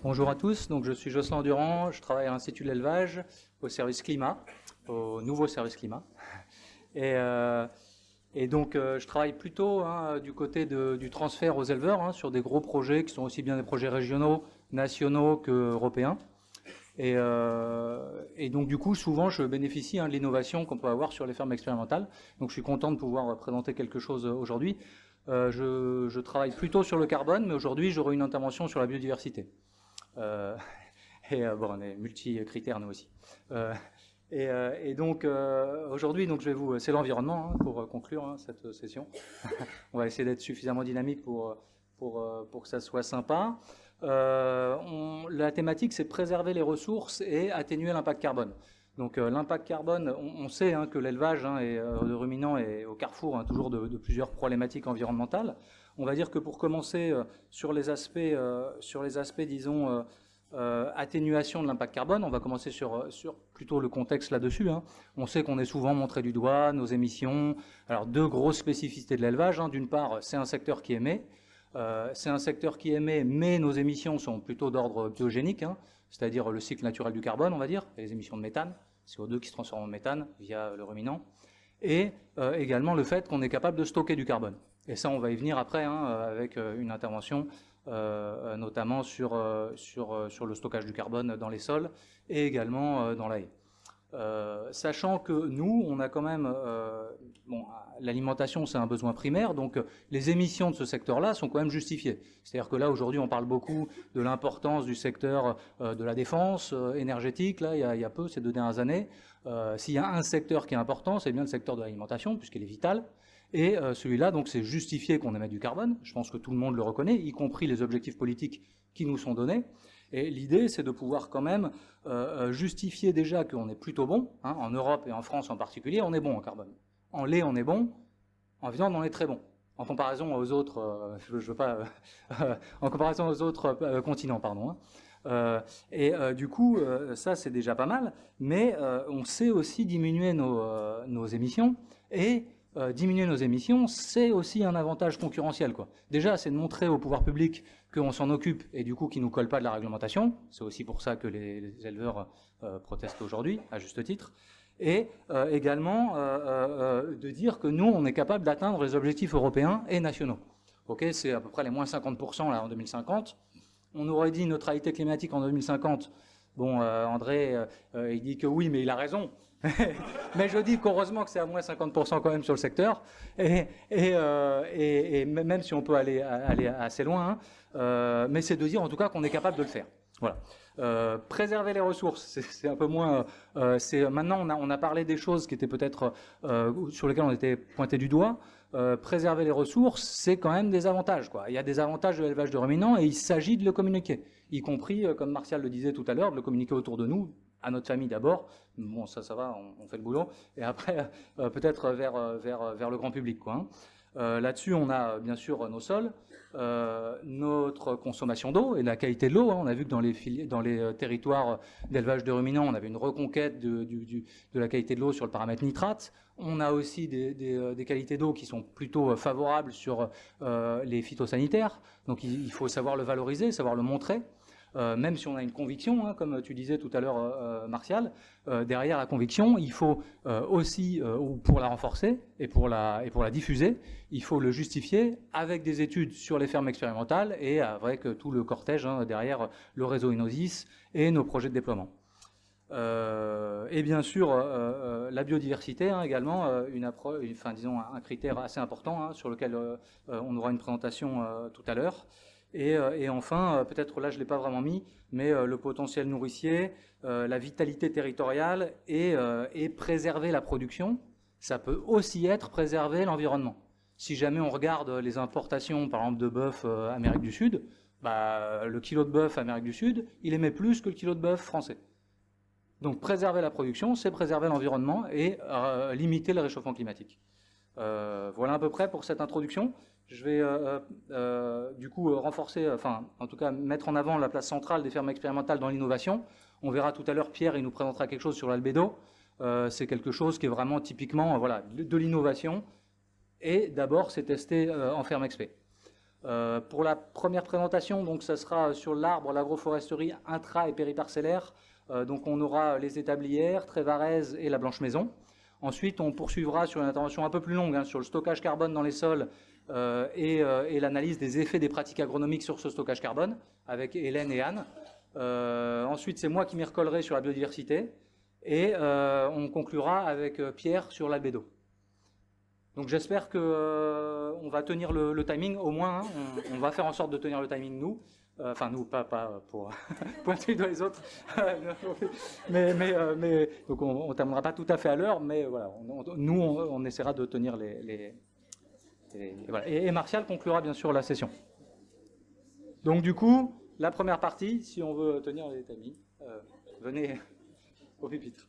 Bonjour à tous, donc je suis Jocelyn Durand, je travaille à l'Institut de l'élevage, au service climat, au nouveau service climat. Et, euh, et donc je travaille plutôt du côté du transfert aux éleveurs sur des gros projets qui sont aussi bien des projets régionaux, nationaux qu'européens. Et donc du coup, souvent, je bénéficie de l'innovation qu'on peut avoir sur les fermes expérimentales. Donc je suis content de pouvoir présenter quelque chose aujourd'hui. Je travaille plutôt sur le carbone, mais aujourd'hui, j'aurai une intervention sur la biodiversité. Euh, bon, on est multi-critères nous aussi. Et donc aujourd'hui, donc c'est l'environnement pour conclure cette session. On va essayer d'être suffisamment dynamique pour que ça soit sympa. La thématique, c'est préserver les ressources et atténuer l'impact carbone. Donc l'impact carbone, on sait que l'élevage de ruminants est au carrefour toujours de plusieurs problématiques environnementales. On va dire que pour commencer sur les aspects, disons, atténuation de l'impact carbone, on va commencer sur plutôt le contexte là-dessus. On sait qu'on est souvent montré du doigt, nos émissions. Alors deux grosses spécificités de l'élevage. D'une part, c'est un secteur qui émet. Mais nos émissions sont plutôt d'ordre biogénique, c'est-à-dire le cycle naturel du carbone, on va dire, les émissions de méthane, CO2 qui se transforme en méthane via le ruminant, et également le fait qu'on est capable de stocker du carbone. Et ça, on va y venir après avec une intervention notamment sur le stockage du carbone dans les sols et également dans la haie. Sachant que nous, on a quand même, l'alimentation c'est un besoin primaire, donc les émissions de ce secteur-là sont quand même justifiées. C'est-à-dire que là aujourd'hui on parle beaucoup de l'importance du secteur de la défense énergétique, là il y a peu, ces 2 dernières années. S'il y a un secteur qui est important, c'est bien le secteur de l'alimentation, puisqu'il est vital. Et celui-là, donc c'est justifié qu'on émette du carbone, je pense que tout le monde le reconnaît, y compris les objectifs politiques qui nous sont donnés. Et l'idée, c'est de pouvoir quand même justifier déjà qu'on est plutôt bon, en Europe et en France en particulier, on est bon en carbone. En lait, on est bon, en viande, on est très bon. En comparaison aux autres, en comparaison aux autres continents, pardon. Du coup, ça c'est déjà pas mal, mais on sait aussi diminuer nos émissions et diminuer nos émissions, c'est aussi un avantage concurrentiel, quoi. Déjà, c'est de montrer au pouvoir public qu'on s'en occupe et du coup qu'ils ne nous collent pas de la réglementation. C'est aussi pour ça que les éleveurs protestent aujourd'hui, à juste titre. Et également de dire que nous, on est capable d'atteindre les objectifs européens et nationaux. Ok, c'est à peu près les moins 50% là en 2050. On aurait dit neutralité climatique en 2050. Bon, André, il dit que oui, mais il a raison. Mais je dis qu'heureusement que c'est à moins 50% quand même sur le secteur, et même si on peut aller assez loin, mais c'est de dire en tout cas qu'on est capable de le faire. Voilà. Préserver les ressources, c'est un peu moins. Maintenant, on a parlé des choses qui étaient peut-être sur lesquelles on était pointé du doigt. Préserver les ressources, c'est quand même des avantages, quoi. Il y a des avantages de l'élevage de ruminants et il s'agit de le communiquer, y compris, comme Martial le disait tout à l'heure, de le communiquer autour de nous, à notre famille d'abord. Bon, ça va, on fait le boulot. Et après, peut-être vers le grand public, quoi. Là-dessus, on a bien sûr nos sols, notre consommation d'eau et la qualité de l'eau. On a vu que dans les territoires d'élevage de ruminants, on avait une reconquête de la qualité de l'eau sur le paramètre nitrate. On a aussi des qualités d'eau qui sont plutôt favorables sur les phytosanitaires. Donc il faut savoir le valoriser, savoir le montrer. Même si on a une conviction, comme tu disais tout à l'heure, Martial, derrière la conviction, il faut aussi, pour la renforcer et pour la diffuser, il faut le justifier avec des études sur les fermes expérimentales et avec tout le cortège derrière le réseau Inosis et nos projets de déploiement. Et bien sûr, la biodiversité également, disons un critère assez important sur lequel on aura une présentation tout à l'heure. Et enfin, peut-être là je ne l'ai pas vraiment mis, mais le potentiel nourricier, la vitalité territoriale et préserver la production, ça peut aussi être préserver l'environnement. Si jamais on regarde les importations, par exemple, de bœuf Amérique du Sud, le kilo de bœuf Amérique du Sud, il émet plus que le kilo de bœuf français. Donc préserver la production, c'est préserver l'environnement et limiter le réchauffement climatique. Voilà à peu près pour cette introduction. Je vais du coup renforcer, en tout cas mettre en avant la place centrale des fermes expérimentales dans l'innovation. On verra tout à l'heure, Pierre, il nous présentera quelque chose sur l'albédo. C'est quelque chose qui est vraiment typiquement de l'innovation. Et d'abord, c'est testé en ferme expé. Pour la première présentation, donc, ça sera sur l'arbre, l'agroforesterie intra- et périparcellaire. Donc on aura les établières, Trévarez et la Blanche Maison. Ensuite, on poursuivra sur une intervention un peu plus longue, hein, sur le stockage carbone dans les sols et l'analyse des effets des pratiques agronomiques sur ce stockage carbone, avec Hélène et Anne. Ensuite, c'est moi qui m'y recollerai sur la biodiversité. Et on conclura avec Pierre sur l'albédo. Donc j'espère qu'on va tenir le timing, au moins, hein, on va faire en sorte de tenir le timing nous. Enfin nous, pas pour pointer dans les autres. Donc on ne terminera pas tout à fait à l'heure, mais voilà, nous on essaiera de tenir voilà. Et Martial conclura bien sûr la session. Donc du coup, la première partie, si on veut tenir les timings, venez au pupitre.